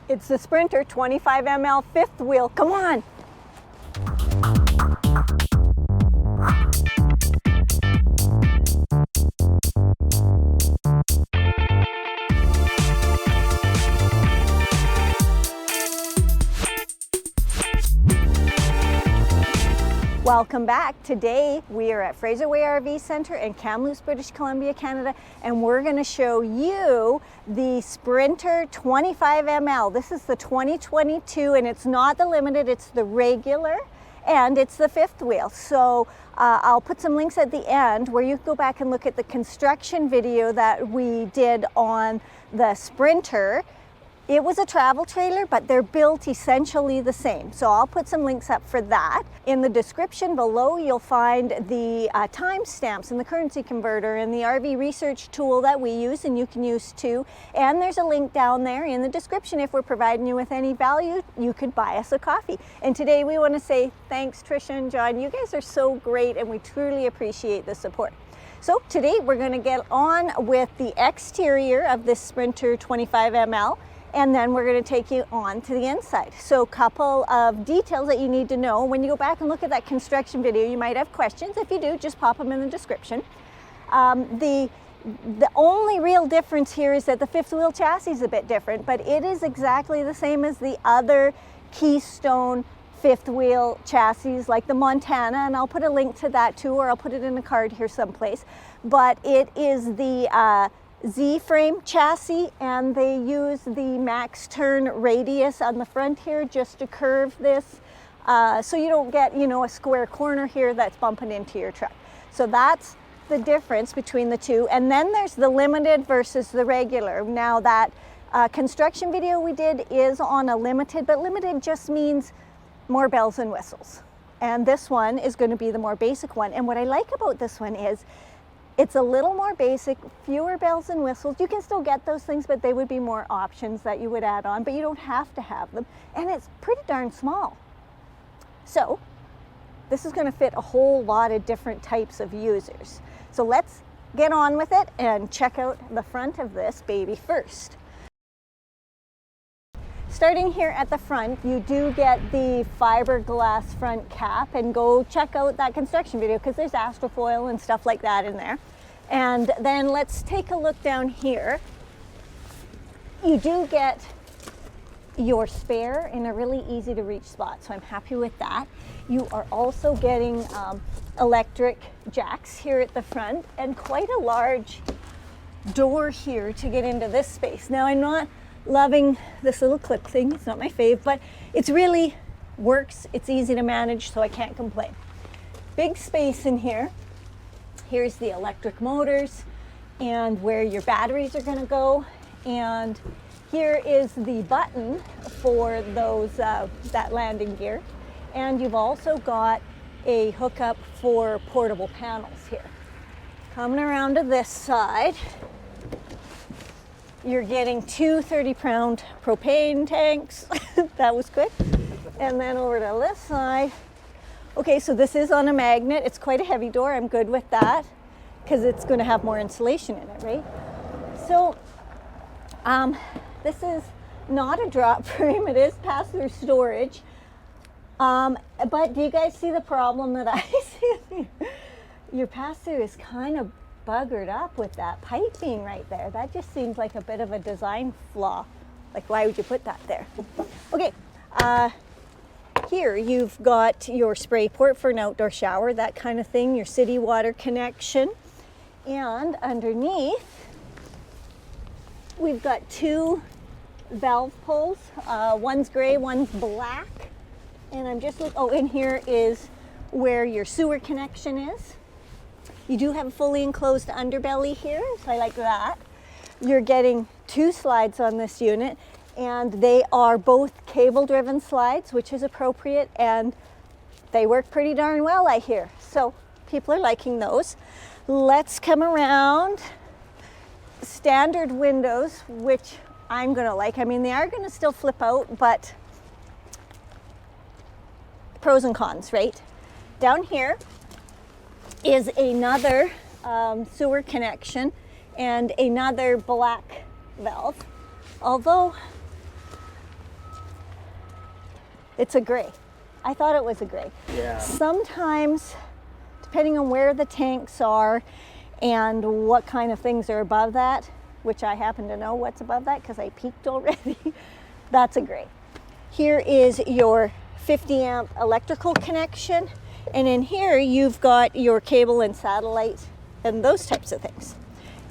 It's the Sprinter 25 ml fifth wheel. Come on. Welcome back. Today we are at Fraser Way RV Centre in Kamloops, British Columbia, Canada, and we're going to show you the Sprinter 25 ml. This is the 2022 and it's not the limited, it's the regular and it's the fifth wheel. So I'll put some links at the end where you can go back and look at the construction video that we did on the Sprinter. It was a travel trailer, but they're built essentially the same. So I'll put some links up for that. In the description below, you'll find the timestamps and the currency converter and the RV research tool that we use and you can use too. And there's a link down there in the description. If we're providing you with any value, you could buy us a coffee. And today we want to say thanks, Trisha and John. You guys are so great and we truly appreciate the support. So today we're going to get on with the exterior of this Sprinter 25 ml. And then we're going to take you on to the inside. So a couple of details that you need to know. When you go back and look at that construction video, you might have questions. If you do, just pop them in the description. The only real difference here is that the fifth wheel chassis is a bit different, but it is exactly the same as the other Keystone fifth wheel chassis like the Montana, and I'll put a link to that too, or I'll put it in a card here someplace. But it is the Z-frame chassis, and they use the max turn radius on the front here just to curve this so you don't get, you know, a square corner here that's bumping into your truck. So that's the difference between the two. And then there's the limited versus the regular. Now that construction video we did is on a limited, but limited just means more bells and whistles. And this one is going to be the more basic one. And what I like about this one is it's a little more basic, fewer bells and whistles. You can still get those things, but they would be more options that you would add on, but you don't have to have them. And it's pretty darn small. So this is going to fit a whole lot of different types of users. So let's get on with it and check out the front of this baby first. Starting here at the front, you do get the fiberglass front cap, and go check out that construction video because there's astrofoil and stuff like that in there. And then let's take a look down here. You do get your spare in a really easy to reach spot, so I'm happy with that. You are also getting electric jacks here at the front and quite a large door here to get into this space. Now I'm not loving this little clip thing, it's not my fave, but it's really works, it's easy to manage, so I can't complain. Big space in here. Here's the electric motors and where your batteries are going to go, and here is the button for those that landing gear, and you've also got a hookup for portable panels here. Coming around to this side, you're getting two 30-pound propane tanks. That was quick. And then over to this side. Okay, so this is on a magnet. It's quite a heavy door. I'm good with that because it's going to have more insulation in it, right? So this is not a drop frame. It is pass-through storage. But do you guys see the problem that I see? Your pass-through is kind of buggered up with that pipe being right there. That just seems like a bit of a design flaw. Like, why would you put that there? Okay, here you've got your spray port for an outdoor shower, that kind of thing, your city water connection. And underneath, we've got two valve pulls. One's gray, one's black. And I'm just looking, oh, and here is where your sewer connection is. You do have a fully enclosed underbelly here, so I like that. You're getting two slides on this unit, and they are both cable-driven slides, which is appropriate, and they work pretty darn well, I hear. So people are liking those. Let's come around. Standard windows, which I'm gonna like. I mean, they are gonna still flip out, but pros and cons, right? Down here is another sewer connection – and another black valve. Although It's a gray. I thought it was a gray. Yeah. Sometimes, depending on where the tanks are and what kind of things are above that, which I happen to know what's above that because I peeked already, that's a gray. Here is your 50 amp electrical connection, and in here you've got your cable and satellite and those types of things.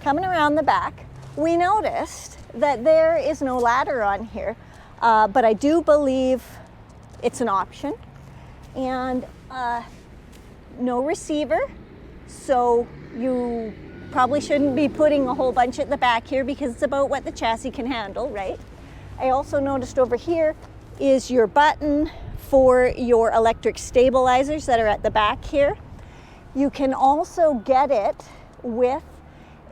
Coming around the back, we noticed that there is no ladder on here, but I do believe it's an option, and no receiver, so you probably shouldn't be putting a whole bunch at the back here because it's about what the chassis can handle, right? I also noticed over here is your button for your electric stabilizers that are at the back here. You can also get it with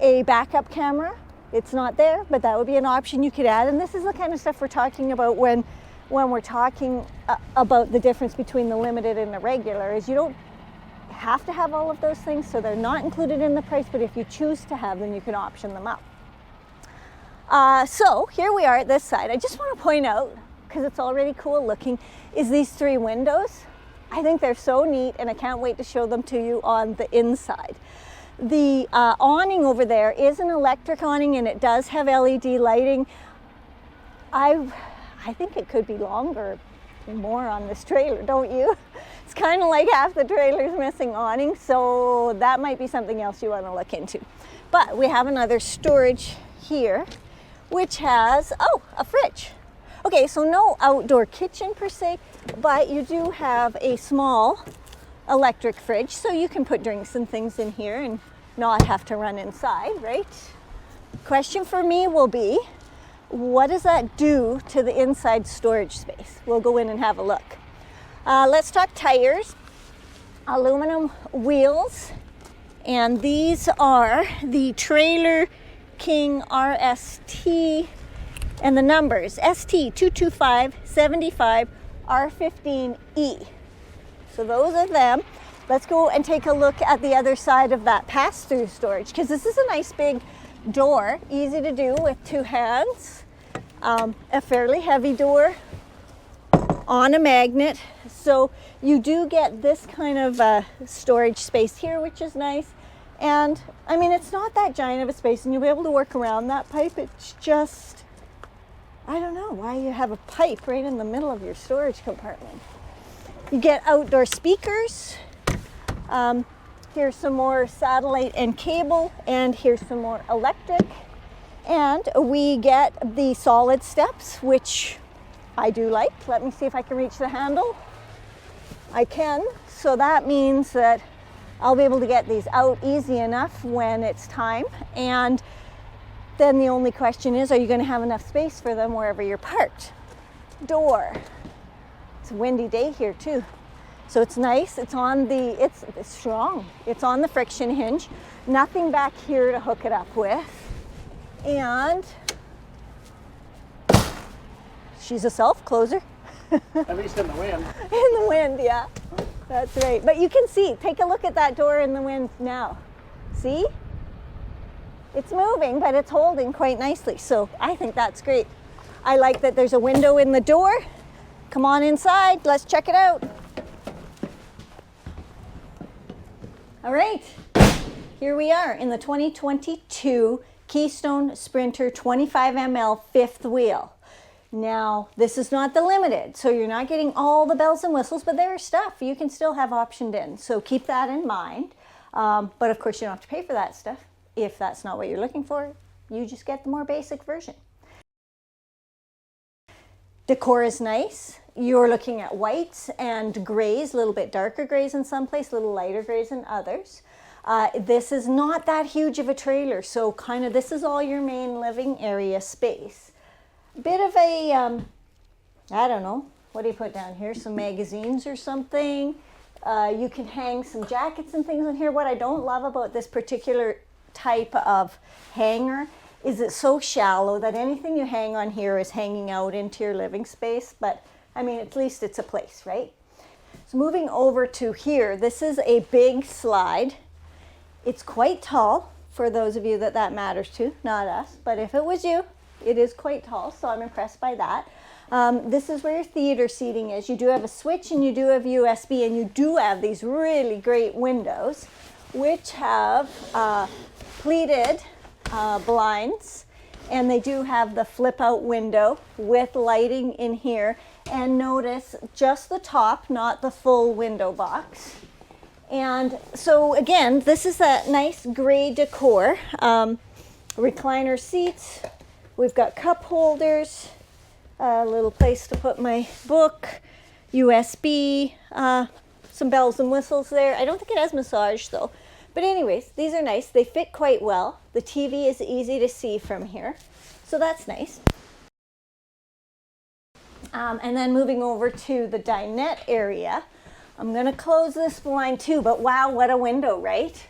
a backup camera. It's not there, but that would be an option you could add. And this is the kind of stuff we're talking about when we're talking about the difference between the limited and the regular, is you don't have to have all of those things, so they're not included in the price, but if you choose to have them, you can option them up. So here we are at this side. I just want to point out, because it's already cool looking, is these 3 windows. I think they're so neat, and I can't wait to show them to you on the inside. The awning over there is an electric awning, and it does have LED lighting. I think it could be longer, more on this trailer, don't you? It's kind of like half the trailer's missing awning, so that might be something else you want to look into. But we have another storage here, which has, oh, a fridge. Okay, so no outdoor kitchen per se, but you do have a small electric fridge, so you can put drinks and things in here and not have to run inside, right? Question for me will be, what does that do to the inside storage space? We'll go in and have a look. Let's talk tires. Aluminum wheels, and these are the Trailer King RST, and the numbers ST22575 R15E. So those are them. Let's go and take a look at the other side of that pass-through storage, because this is a nice big door, easy to do with 2 hands. A fairly heavy door on a magnet, so you do get this kind of storage space here, which is nice. And I mean, it's not that giant of a space, and you'll be able to work around that pipe. It's just, I don't know why you have a pipe right in the middle of your storage compartment. You get outdoor speakers. Here's some more satellite and cable, and here's some more electric. And we get the solid steps, which I do like. Let me see if I can reach the handle. I can. So that means that I'll be able to get these out easy enough when it's time. And then the only question is, are you going to have enough space for them wherever you're parked? Door. It's a windy day here too. So it's nice. It's on the, it's strong. It's on the friction hinge. Nothing back here to hook it up with. And she's a self-closer. At least in the wind. In the wind, yeah. That's right. But you can see, take a look at that door in the wind now. See? It's moving, but it's holding quite nicely. So I think that's great. I like that there's a window in the door. Come on inside, let's check it out. All right, here we are in the 2022 Keystone Sprinter 25 ml fifth wheel. Now, this is not the limited, so you're not getting all the bells and whistles, but there is stuff you can still have optioned in. So keep that in mind. But of course, you don't have to pay for that stuff. If that's not what you're looking for, you just get the more basic version. Decor is nice. You're looking at whites and grays, a little bit darker grays in some places, a little lighter grays in others. This is not that huge of a trailer, so kind of this is all your main living area space. Bit of a, I don't know, what do you put down here? Some magazines or something. You can hang some jackets and things in here. What I don't love about this particular type of hanger is it's so shallow that anything you hang on here is hanging out into your living space. But I mean, at least it's a place, right? So moving over to here, this is a big slide. It's quite tall for those of you that matters to, not us. But if it was you, it is quite tall, so I'm impressed by that. This is where your theater seating is. You do have a switch and you do have USB, and you do have these really great windows which have pleated blinds, and they do have the flip out window with lighting in here. And notice just the top, not the full window box. And so again, this is that nice gray decor. Recliner seats. We've got cup holders, a little place to put my book, USB, some bells and whistles there. I don't think it has massage though. But anyways, these are nice. They fit quite well. The TV is easy to see from here. So that's nice. And then moving over to the dinette area, I'm going to close this blind too, but wow, what a window, right?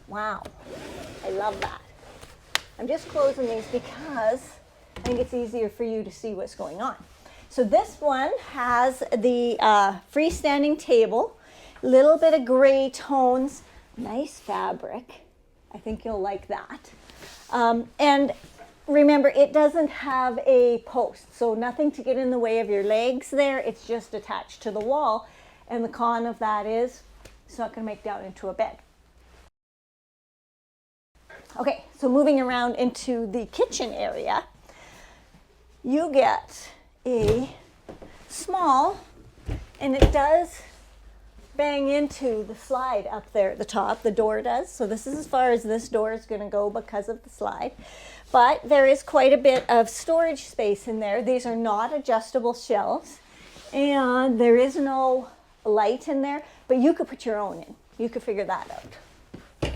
Wow, I love that. I'm just closing these because I think it's easier for you to see what's going on. So this one has the freestanding table, little bit of gray tones, nice fabric. I think you'll like that. And remember, it doesn't have a post, so nothing to get in the way of your legs there. It's just attached to the wall. And the con of that is it's not going to make down into a bed. Okay, so moving around into the kitchen area, you get a small, and it does bang into the slide up there at the top. The door does. So this is as far as this door is going to go because of the slide. But there is quite a bit of storage space in there. These are not adjustable shelves, and there is no light in there, but you could put your own in. You could figure that out.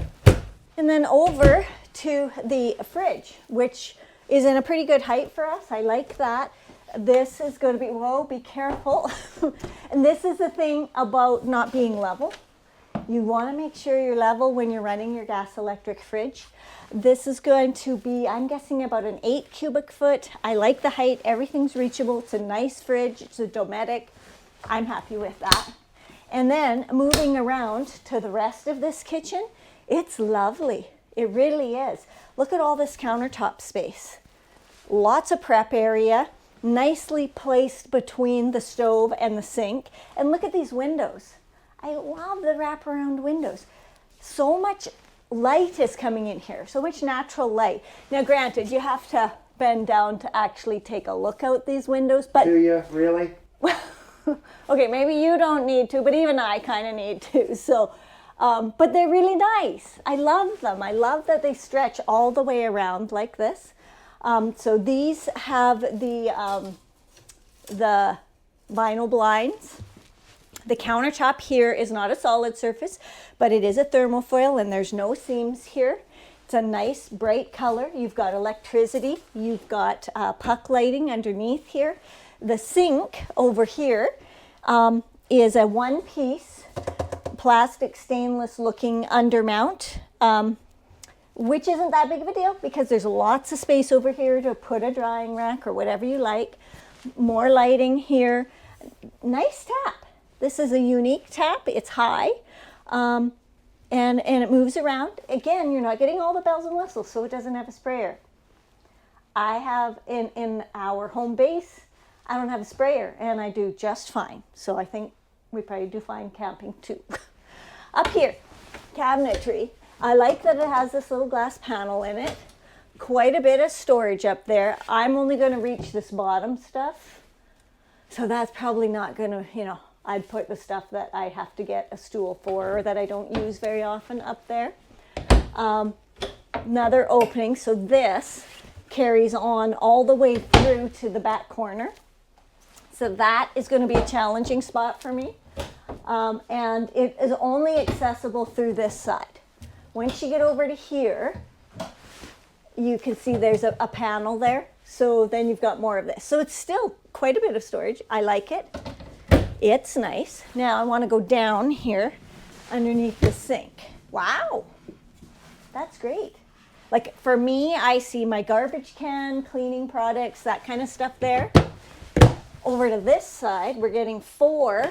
And then over to the fridge, which is in a pretty good height for us. I like that. This is going to be, whoa, be careful. And this is the thing about not being level. You want to make sure you're level when you're running your gas electric fridge. This is going to be, I'm guessing, about an 8 cubic foot. I like the height. Everything's reachable. It's a nice fridge. It's a Dometic. I'm happy with that. And then moving around to the rest of this kitchen, it's lovely. It really is. Look at all this countertop space. Lots of prep area, nicely placed between the stove and the sink. And look at these windows. I love the wraparound windows. So much light is coming in here, so much natural light. Now granted, you have to bend down to actually take a look out these windows, but do you really? okay, maybe you don't need to, but even I kind of need to. So but they're really nice. I love them. I love that they stretch all the way around like this. So these have the vinyl blinds. The countertop here is not a solid surface, but it is a thermofoil, and there's no seams here. It's a nice bright color. You've got electricity. You've got puck lighting underneath here. The sink over here is a one-piece plastic stainless looking undermount, which isn't that big of a deal because there's lots of space over here to put a drying rack or whatever you like. More lighting here. Nice tap. This is a unique tap. It's high, and it moves around. Again, you're not getting all the bells and whistles, so it doesn't have a sprayer. I have in our home base, I don't have a sprayer, and I do just fine. So I think we probably do fine camping too. Up here, cabinetry. I like that it has this little glass panel in it. Quite a bit of storage up there. I'm only going to reach this bottom stuff, so that's probably not going to, you know, I'd put the stuff that I have to get a stool for or that I don't use very often up there. Another opening, so this carries on all the way through to the back corner. So that is going to be a challenging spot for me. And it is only accessible through this side. Once you get over to here, you can see there's a panel there. So then you've got more of this. So it's still quite a bit of storage. I like it. It's nice. Now I want to go down here underneath the sink. Wow, that's great. Like for me, I see my garbage can, cleaning products, that kind of stuff there. Over to this side, we're getting 4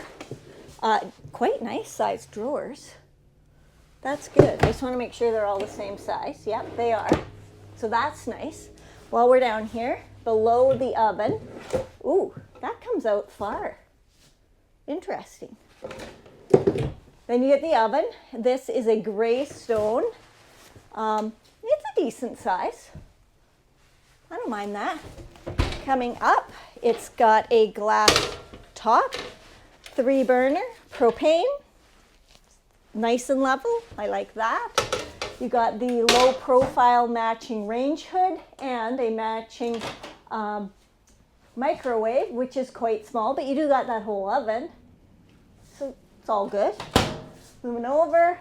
quite nice sized drawers. That's good. I just want to make sure they're all the same size. Yep, they are. So that's nice. While we're down here, below the oven. Ooh, that comes out far. Interesting. Then you get the oven. This is a gray stone. It's a decent size. I don't mind that. Coming up, it's got a glass top, 3-burner, propane, nice and level. I like that. You got the low profile matching range hood and a matching microwave, which is quite small, but you do got that whole oven. So it's all good. Moving over,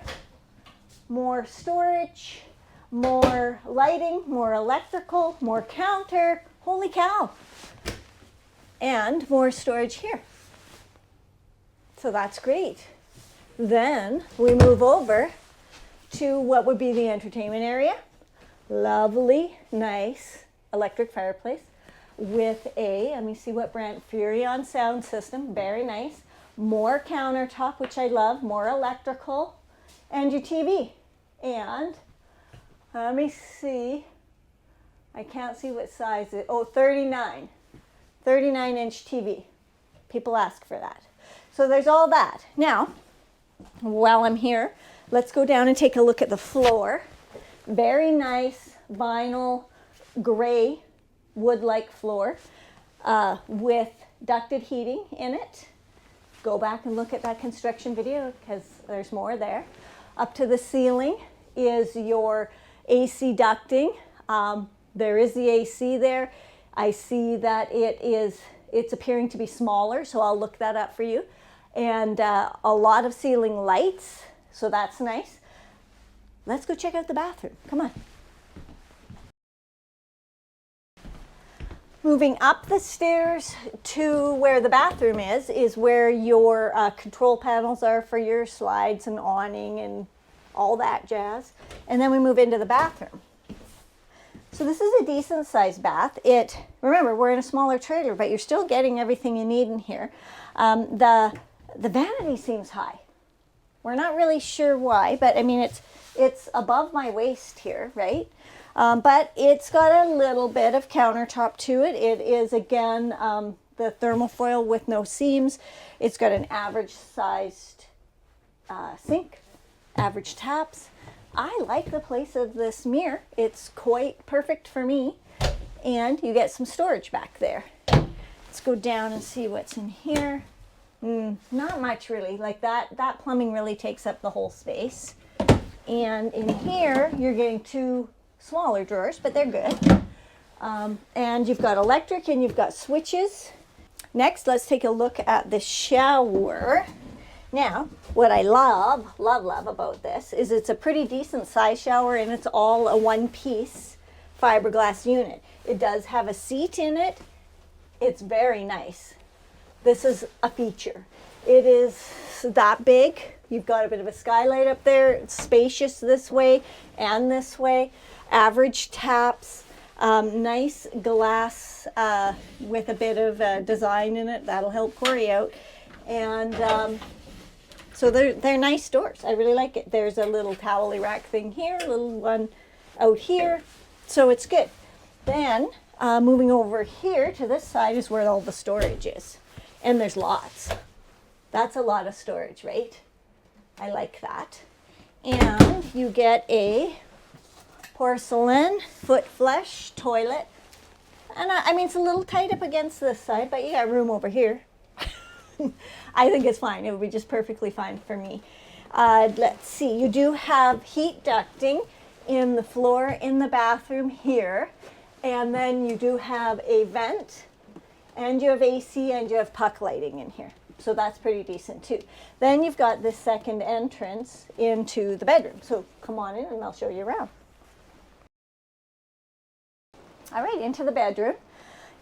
more storage, more lighting, more electrical, more counter. Holy cow. And more storage here. So that's great. Then we move over to what would be the entertainment area. Lovely, nice electric fireplace with a, let me see what brand, Furrion sound system, very nice. More countertop, which I love, more electrical, and your TV. And let me see, I can't see what size it, oh, 39 inch TV. People ask for that. So there's all that. Now, while I'm here, let's go down and take a look at the floor. Very nice vinyl gray wood-like floor with ducted heating in it. Go back and look at that construction video because there's more there. Up to the ceiling is your AC ducting. There is the AC there. I see that it's appearing to be smaller, so I'll look that up for you. And a lot of ceiling lights, so that's nice. Let's go check out the bathroom. Come on. Moving up the stairs to where the bathroom is where your control panels are for your slides and awning and all that jazz. And then we move into the bathroom. So this is a decent sized bath. Remember, we're in a smaller trailer, but you're still getting everything you need in here. The vanity seems high. We're not really sure why, but I mean, it's above my waist here, right? But it's got a little bit of countertop to it. It is, again, the thermal foil with no seams. It's got an average sized sink, average taps. I like the place of this mirror. It's quite perfect for me. And you get some storage back there. Let's go down and see what's in here. Not much really. Like that plumbing really takes up the whole space. And in here, you're getting 2 smaller drawers, but they're good. And you've got electric and you've got switches. Next, let's take a look at the shower. Now, what I love about this is it's a pretty decent size shower and it's all a one-piece fiberglass unit. It does have a seat in it. It's very nice. This is a feature. It is that big. You've got a bit of a skylight up there. It's spacious this way and this way. Average taps, nice glass with a bit of design in it. That'll help Corey out. And so they're nice doors. I really like it. There's a little towel rack thing here, a little one out here. So it's good. Then moving over here to this side is where all the storage is. And there's lots. That's a lot of storage, right? I like that. And you get a porcelain foot flush toilet. And I mean, it's a little tight up against this side, but you got room over here. I think it's fine. It would be just perfectly fine for me. Let's see. You do have heat ducting in the floor in the bathroom here. And then you do have a vent. And you have AC and you have puck lighting in here. So that's pretty decent too. Then you've got this second entrance into the bedroom. So come on in and I'll show you around. All right, into the bedroom.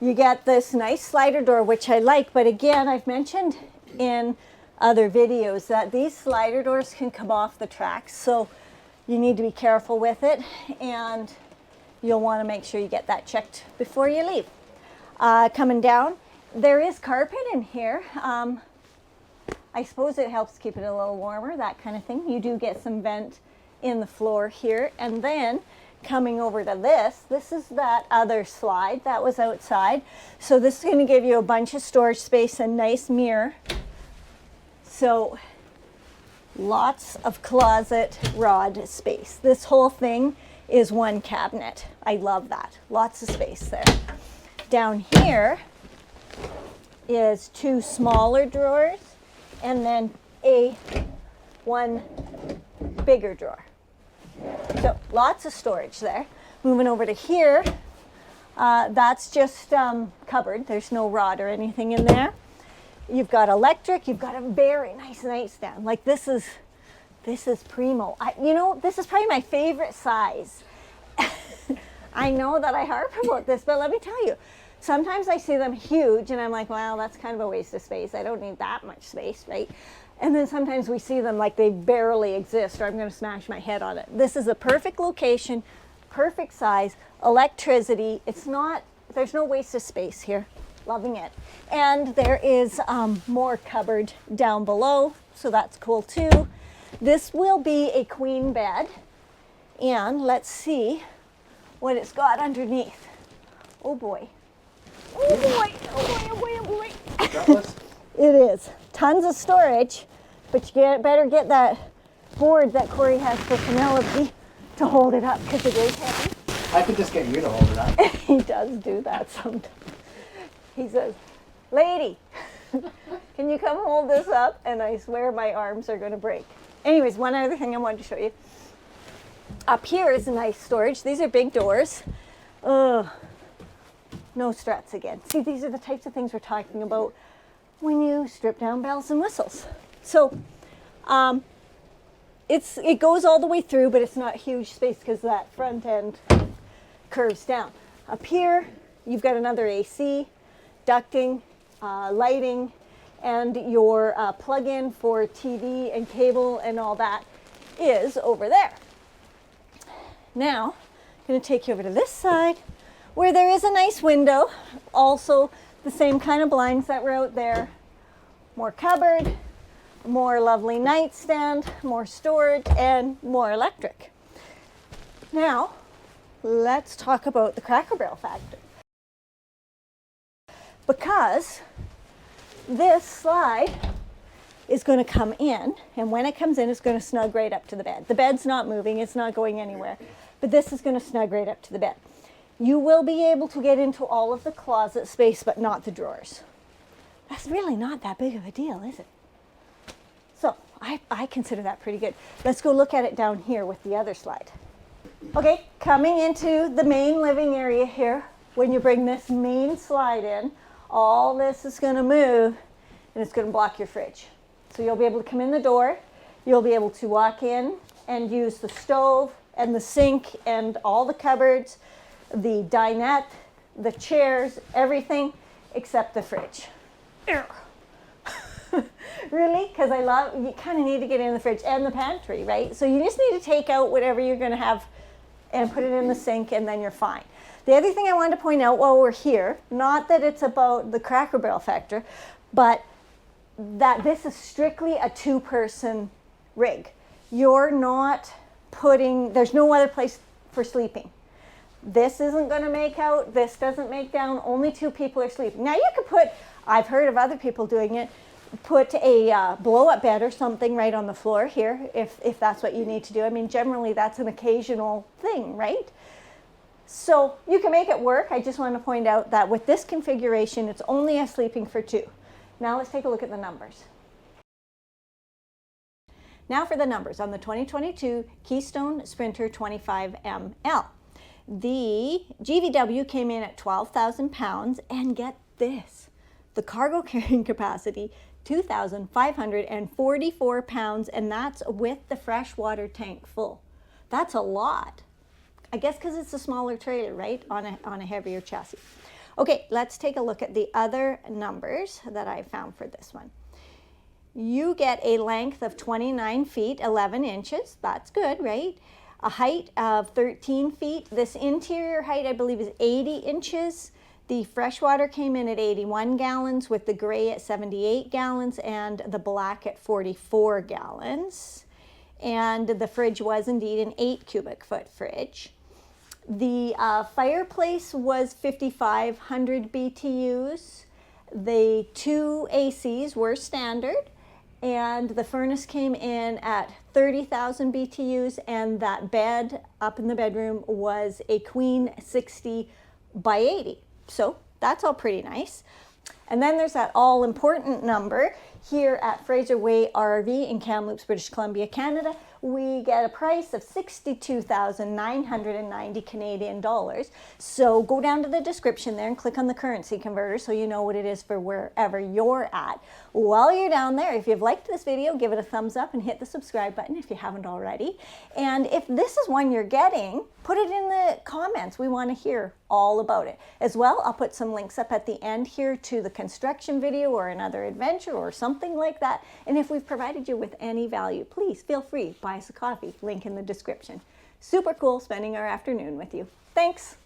You get this nice slider door, which I like, but again, I've mentioned in other videos that these slider doors can come off the tracks, so you need to be careful with it, and you'll want to make sure you get that checked before you leave. Coming down, there is carpet in here. I suppose it helps keep it a little warmer, that kind of thing. You do get some vent in the floor here, and then coming over to this is that other slide that was outside. So this is going to give you a bunch of storage space and nice mirror. So lots of closet rod space. This whole thing is one cabinet. I love that. Lots of space there. Down here is two smaller drawers and then one bigger drawer. So lots of storage there. Moving over to here, that's just cupboard. There's no rod or anything in there. You've got electric. You've got a very nice nightstand. Like this is primo. You know, this is probably my favorite size. I know that I harp about this, but let me tell you, sometimes I see them huge and I'm like, wow, that's kind of a waste of space. I don't need that much space, right? And then sometimes we see them like they barely exist or I'm going to smash my head on it. This is a perfect location, perfect size, electricity. There's no waste of space here. Loving it. And there is more cupboard down below, so that's cool too. This will be a queen bed. And let's see what it's got underneath. Oh boy. Oh boy, oh boy, oh boy, oh boy. It is. Tons of storage, but you better get that board that Corey has for Penelope to hold it up because it is heavy. I could just get you to hold it up. He does do that sometimes. He says, lady, can you come hold this up? And I swear my arms are going to break. Anyways, one other thing I wanted to show you. Up here is a nice storage. These are big doors. No struts again. See, these are the types of things we're talking about when you strip down bells and whistles. So it goes all the way through, but it's not huge space because that front end curves down. Up here, you've got another AC, ducting, lighting, and your plug-in for TV and cable and all that is over there. Now, I'm going to take you over to this side where there is a nice window, also the same kind of blinds that were out there. More cupboard, more lovely nightstand, more storage, and more electric. Now, let's talk about the Cracker Barrel factor. Because this slide is going to come in, and when it comes in, it's going to snug right up to the bed. The bed's not moving, it's not going anywhere, but this is going to snug right up to the bed. You will be able to get into all of the closet space, but not the drawers. That's really not that big of a deal, is it? So I consider that pretty good. Let's go look at it down here with the other slide. Okay, coming into the main living area here, when you bring this main slide in, all this is going to move and it's going to block your fridge. So you'll be able to come in the door, you'll be able to walk in and use the stove and the sink and all the cupboards, the dinette, the chairs, everything except the fridge. Really? Because you kind of need to get in the fridge and the pantry, right? So you just need to take out whatever you're going to have and put it in the sink and then you're fine. The other thing I wanted to point out while we're here, not that it's about the Cracker Barrel factor, but that this is strictly a two-person rig. You're not there's no other place for sleeping. This isn't going to make out, this doesn't make down, only two people are sleeping. Now you could I've heard of other people doing it, put a blow-up bed or something right on the floor here if that's what you need to do. I mean, generally that's an occasional thing, right? So you can make it work. I just want to point out that with this configuration, it's only a sleeping for two. Now let's take a look at the numbers. Now for the numbers on the 2022 Keystone Sprinter 25ML. The GVW came in at 12,000 pounds, and get this, the cargo carrying capacity, 2,544 pounds, and that's with the freshwater tank full. That's a lot. I guess because it's a smaller trailer, right, on a heavier chassis. Okay, let's take a look at the other numbers that I found for this one. You get a length of 29 feet, 11 inches. That's good, right? A height of 13 feet. This interior height, I believe, is 80 inches. The freshwater came in at 81 gallons, with the gray at 78 gallons and the black at 44 gallons. And the fridge was indeed an 8 cubic foot fridge. The fireplace was 5,500 BTUs. The 2 ACs were standard, and the furnace came in at 30,000 BTUs, and that bed up in the bedroom was a queen 60 by 80. So that's all pretty nice. And then there's that all important number here at Fraser Way RV in Kamloops, British Columbia, Canada. We get a price of 62,990 Canadian dollars. So go down to the description there and click on the currency converter so you know what it is for wherever you're at. While you're down there, if you've liked this video, give it a thumbs up and hit the subscribe button if you haven't already. And if this is one you're getting, put it in the comments. We want to hear all about it. As well, I'll put some links up at the end here to the construction video or another adventure or something like that. And if we've provided you with any value, please feel free, buy us a coffee, link in the description. Super cool spending our afternoon with you. Thanks.